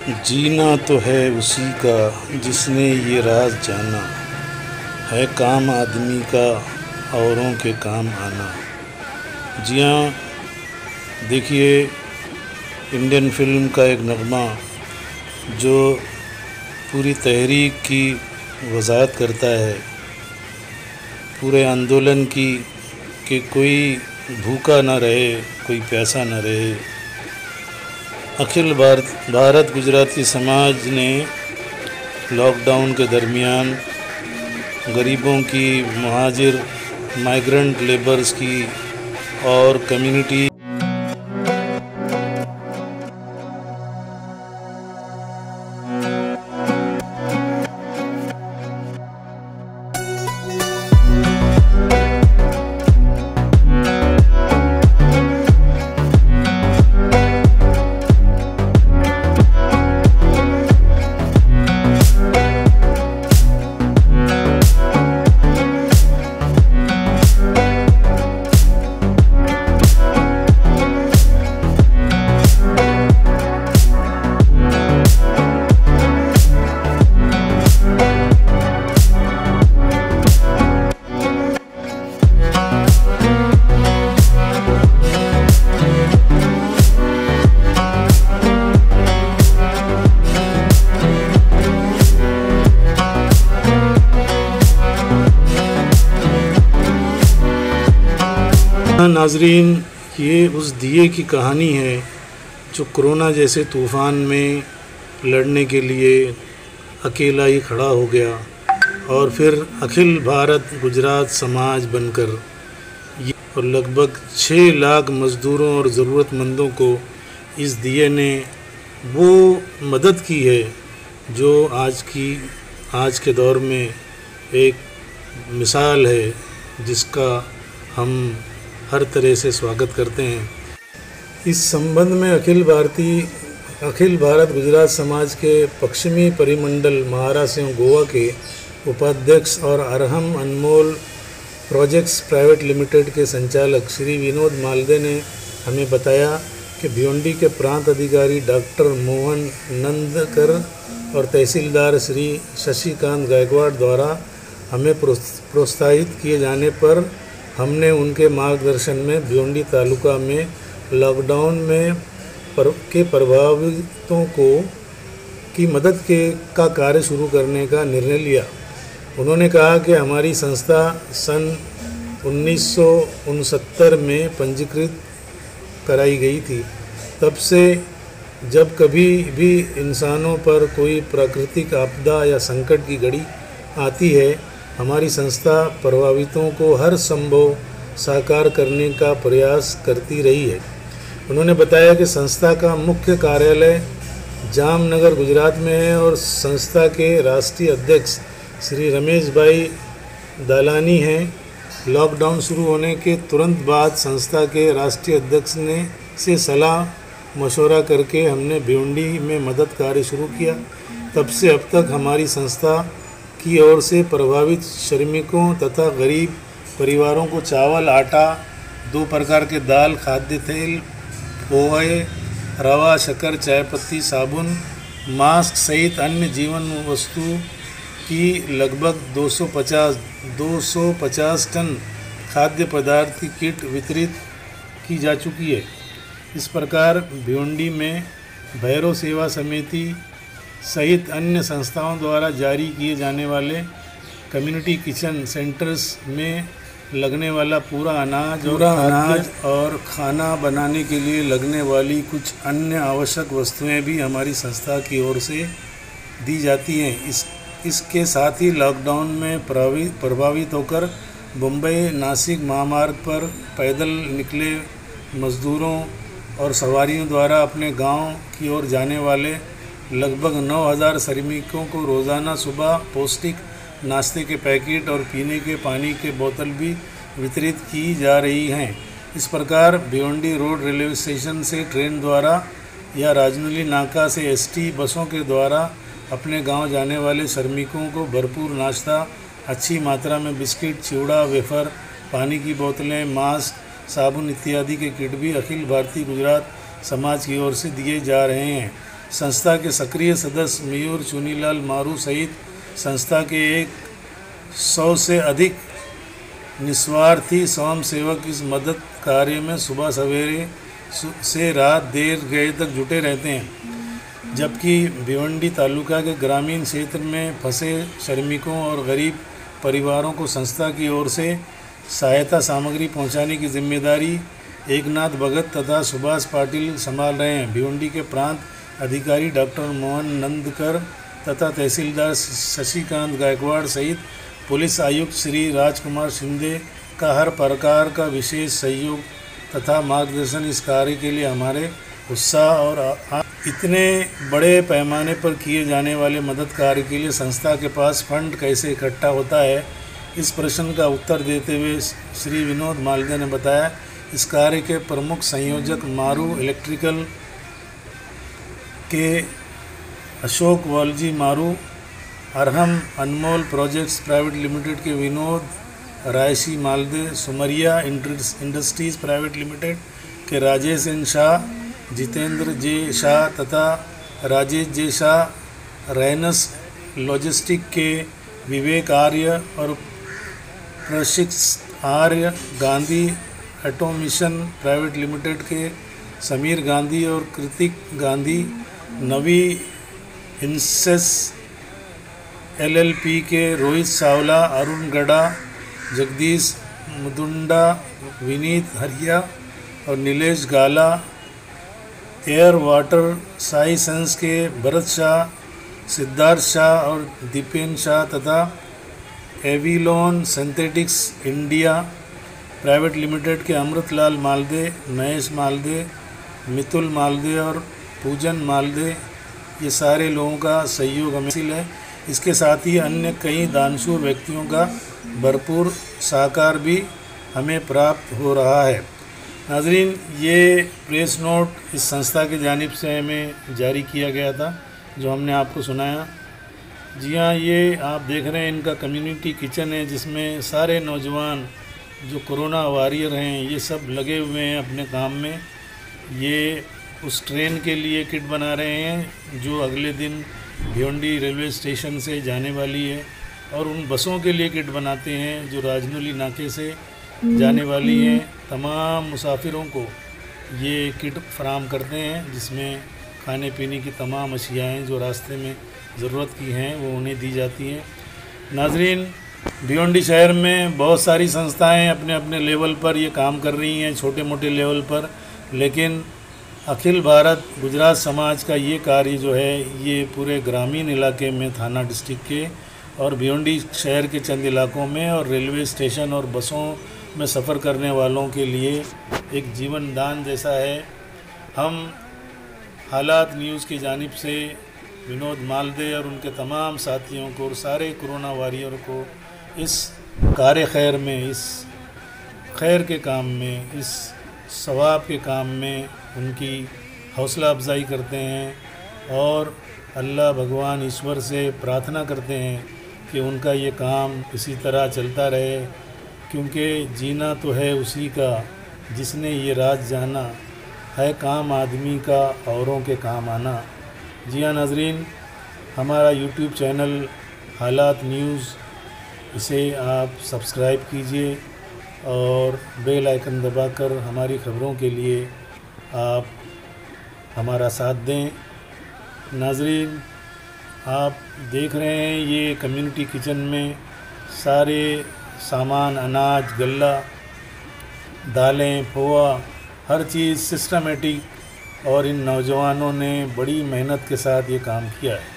जीना तो है उसी का जिसने ये राज जाना, है काम आदमी का औरों के काम आना। जी हाँ, देखिए, इंडियन फिल्म का एक नगमा जो पूरी तहरीक की वजाहत करता है, पूरे आंदोलन की, कि कोई भूखा ना रहे, कोई प्यासा ना रहे। अखिल भारत गुजराती समाज ने लॉकडाउन के दरमियान गरीबों की, महाजिर माइग्रेंट लेबर्स की और कम्युनिटी नाजरीन, ये उस दिए की कहानी है जो कोरोना जैसे तूफ़ान में लड़ने के लिए अकेला ही खड़ा हो गया और फिर अखिल भारत गुजरात समाज बनकर और लगभग 6 लाख मज़दूरों और ज़रूरतमंदों को इस दिए ने वो मदद की है जो आज के दौर में एक मिसाल है, जिसका हम हर तरह से स्वागत करते हैं। इस संबंध में अखिल भारत गुजरात समाज के पश्चिमी परिमंडल महाराष्ट्र एवं गोवा के उपाध्यक्ष और अरहम अनमोल प्रोजेक्ट्स प्राइवेट लिमिटेड के संचालक श्री विनोद मालदे ने हमें बताया कि भिवंडी के प्रांत अधिकारी डॉक्टर मोहन नंदकर और तहसीलदार श्री शशिकांत गायकवाड़ द्वारा हमें प्रोत्साहित किए जाने पर हमने उनके मार्गदर्शन में भिवंडी तालुका में लॉकडाउन में के प्रभावितों की मदद का कार्य शुरू करने का निर्णय लिया। उन्होंने कहा कि हमारी संस्था सन 1969 में पंजीकृत कराई गई थी। तब से जब कभी भी इंसानों पर कोई प्राकृतिक आपदा या संकट की घड़ी आती है, हमारी संस्था प्रभावितों को हर संभव साकार करने का प्रयास करती रही है। उन्होंने बताया कि संस्था का मुख्य कार्यालय जामनगर गुजरात में है और संस्था के राष्ट्रीय अध्यक्ष श्री रमेश भाई दालानी हैं। लॉकडाउन शुरू होने के तुरंत बाद संस्था के राष्ट्रीय अध्यक्ष से सलाह मशवरा करके हमने भिवंडी में मदद कार्य शुरू किया। तब से अब तक हमारी संस्था की ओर से प्रभावित श्रमिकों तथा गरीब परिवारों को चावल, आटा, 2 प्रकार के दाल, खाद्य तेल, पोहे, रवा, शक्कर, चाय पत्ती, साबुन, मास्क सहित अन्य जीवन वस्तु की लगभग 250 टन खाद्य पदार्थ की किट वितरित की जा चुकी है। इस प्रकार भिवंडी में भैरव सेवा समिति सहित अन्य संस्थाओं द्वारा जारी किए जाने वाले कम्युनिटी किचन सेंटर्स में लगने वाला पूरा अनाज और खाना बनाने के लिए लगने वाली कुछ अन्य आवश्यक वस्तुएं भी हमारी संस्था की ओर से दी जाती हैं। इसके साथ ही लॉकडाउन में प्रभावित होकर मुंबई नासिक महामार्ग पर पैदल निकले मज़दूरों और सवारियों द्वारा अपने गांव की ओर जाने वाले लगभग 9000 श्रमिकों को रोज़ाना सुबह पौष्टिक नाश्ते के पैकेट और पीने के पानी के बोतल भी वितरित की जा रही हैं। इस प्रकार भिवंडी रोड रेलवे स्टेशन से ट्रेन द्वारा या राजनौली नाका से एसटी बसों के द्वारा अपने गांव जाने वाले श्रमिकों को भरपूर नाश्ता, अच्छी मात्रा में बिस्किट, चिवड़ा, वेफर, पानी की बोतलें, मास्क, साबुन इत्यादि के किट भी अखिल भारतीय गुजरात समाज की ओर से दिए जा रहे हैं। संस्था के सक्रिय सदस्य मयूर चुनीलाल मारू सहित संस्था के 100 से अधिक निस्वार्थी स्वयंसेवक इस मदद कार्य में सुबह सवेरे से रात देर गए तक जुटे रहते हैं। जबकि भिवंडी तालुका के ग्रामीण क्षेत्र में फंसे श्रमिकों और गरीब परिवारों को संस्था की ओर से सहायता सामग्री पहुंचाने की जिम्मेदारी एकनाथ भगत तथा सुभाष पाटिल संभाल रहे हैं। भिवंडी के प्रांत अधिकारी डॉक्टर मोहन नंदकर तथा तहसीलदार शशिकांत गायकवाड़ सहित पुलिस आयुक्त श्री राजकुमार शिंदे का हर प्रकार का विशेष सहयोग तथा मार्गदर्शन इस कार्य के लिए हमारे उत्साह और इतने बड़े पैमाने पर किए जाने वाले मदद कार्य के लिए संस्था के पास फंड कैसे इकट्ठा होता है, इस प्रश्न का उत्तर देते हुए श्री विनोद मालदे ने बताया, इस कार्य के प्रमुख संयोजक मारू इलेक्ट्रिकल के अशोक वालजी मारू, अरहम अनमोल प्रोजेक्ट्स प्राइवेट लिमिटेड के Vinod Raisi Malde, Sumaria industries private limited के राजेश एन शाह, जितेंद्र जे शाह तथा राजेश जे शाह, रैनस लॉजिस्टिक के विवेक आर्य और प्रशिक्ष आर्य, गांधी ऑटोमेशन प्राइवेट लिमिटेड के समीर गांधी और कृतिक गांधी, नवी इंसेस LLP के रोहित सावला, अरुण गड़ा, जगदीश मुदुंडा, विनीत हरिया और नीलेश गाला, एयर वाटर साई सेंस के भरत शाह, सिद्धार्थ शाह और दीपेन शाह तथा एविलोन सिंथेटिक्स इंडिया प्राइवेट लिमिटेड के अमृतलाल मालदे, महेश मालदे, मितुल मालदे और पूजन मालदे, ये सारे लोगों का सहयोग हमें हासिल है। इसके साथ ही अन्य कई दानशूर व्यक्तियों का भरपूर सहकार भी हमें प्राप्त हो रहा है। नाजरीन, ये प्रेस नोट इस संस्था की जानिब से हमें जारी किया गया था, जो हमने आपको सुनाया। जी हाँ, ये आप देख रहे हैं इनका कम्युनिटी किचन है, जिसमें सारे नौजवान जो कोरोना वॉरियर हैं ये सब लगे हुए हैं अपने काम में। ये उस ट्रेन के लिए किट बना रहे हैं जो अगले दिन भिवंडी रेलवे स्टेशन से जाने वाली है, और उन बसों के लिए किट बनाते हैं जो राजनौली नाके से जाने वाली हैं। तमाम मुसाफिरों को ये किट फराहम करते हैं, जिसमें खाने पीने की तमाम अशियाएँ जो रास्ते में ज़रूरत की हैं वो उन्हें दी जाती हैं। नाजरीन, भिवंडी शहर में बहुत सारी संस्थाएं अपने अपने लेवल पर ये काम कर रही हैं, छोटे मोटे लेवल पर, लेकिन अखिल भारत गुजरात समाज का ये कार्य जो है ये पूरे ग्रामीण इलाके में, थाना डिस्ट्रिक्ट के और भिवंडी शहर के चंद इलाकों में और रेलवे स्टेशन और बसों में सफ़र करने वालों के लिए एक जीवन दान जैसा है। हम हालात न्यूज़ की जानिब से विनोद मालदे और उनके तमाम साथियों को और सारे कोरोना वॉरियर को इस कार्य खैर में, इस खैर के काम में, इस सवाब के काम में उनकी हौसला अफजाई करते हैं और अल्लाह भगवान ईश्वर से प्रार्थना करते हैं कि उनका ये काम इसी तरह चलता रहे, क्योंकि जीना तो है उसी का जिसने ये राज जाना, है काम आदमी का औरों के काम आना। जी हाँ नाजरीन, हमारा यूट्यूब चैनल हालात न्यूज़, इसे आप सब्सक्राइब कीजिए और बेल आइकन दबाकर हमारी ख़बरों के लिए आप हमारा साथ दें। नाजरीन, आप देख रहे हैं ये कम्युनिटी किचन में सारे सामान, अनाज, गल्ला, दालें, पोहा, हर चीज़ सिस्टमेटिक, और इन नौजवानों ने बड़ी मेहनत के साथ ये काम किया है।